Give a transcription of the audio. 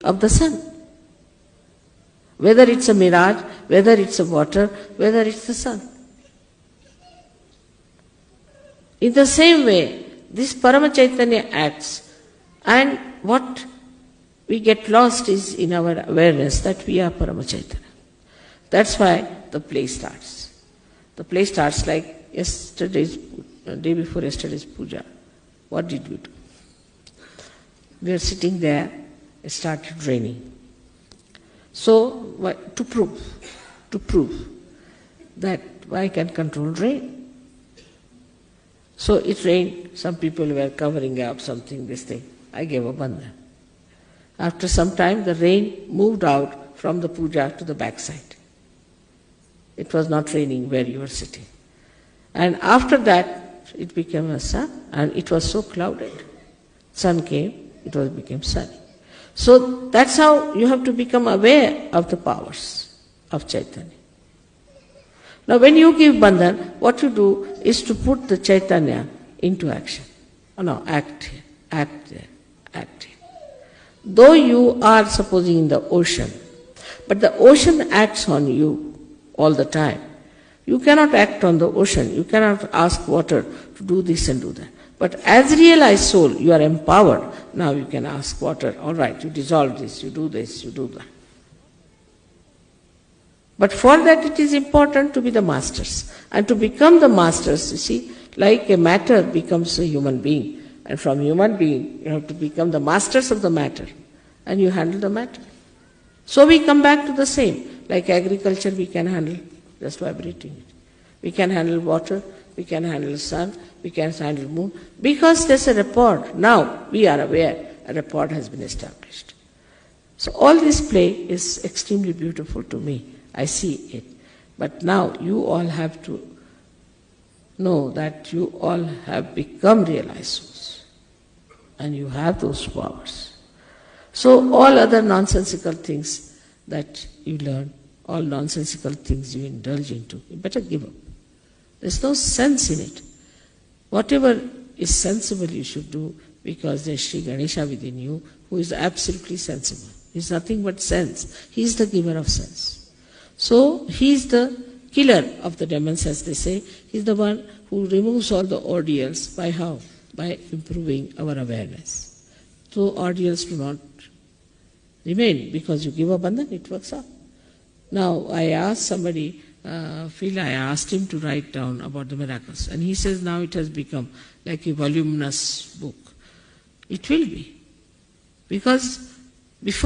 of the sun. Whether it's a mirage, whether it's a water, whether it's the sun. In the same way, this Parama Chaitanya acts, and what we get lost is in our awareness that we are Parama Chaitanya. That's why the play starts. The play starts like day before yesterday's puja. What did we do? We are sitting there, it started raining. So, to prove that I can control rain. So it rained, some people were covering up something, this thing. I gave a bandhan. After some time, the rain moved out from the puja to the backside. It was not raining where you were sitting. And after that, it became a sun, and it was so clouded. Sun came, it became sunny. So that's how you have to become aware of the powers of Chaitanya. Now when you give bandhan, what you do is to put the Chaitanya into action. Act here, act there, act here. Though you are supposing in the ocean, but the ocean acts on you all the time. You cannot act on the ocean, you cannot ask water to do this and do that. But as realized soul, you are empowered. Now you can ask water, all right, you dissolve this, you do that. But for that it is important to be the masters. And to become the masters, you see, like a matter becomes a human being. And from human being, you have to become the masters of the matter. And you handle the matter. So we come back to the same. Like agriculture, we can handle just vibrating it. We can handle water, we can handle sun, we can handle moon. Because there's a rapport. Now we are aware a rapport has been established. So all this play is extremely beautiful to me. I see it. But now you all have to know that you all have become realized souls. And you have those powers. So all other nonsensical things that you learn, all nonsensical things you indulge into, you better give up. There's no sense in it. Whatever is sensible you should do, because there's Sri Ganesha within you who is absolutely sensible. He's nothing but sense. He's the giver of sense. So he's the killer of the demons, as they say. He's the one who removes all the ordeals. By how? By improving our awareness. So ordeals do not remain, because you give a bandhan, it works out. Now I asked somebody, Phil, I asked him to write down about the miracles, and he says now it has become like a voluminous book. It will be, because before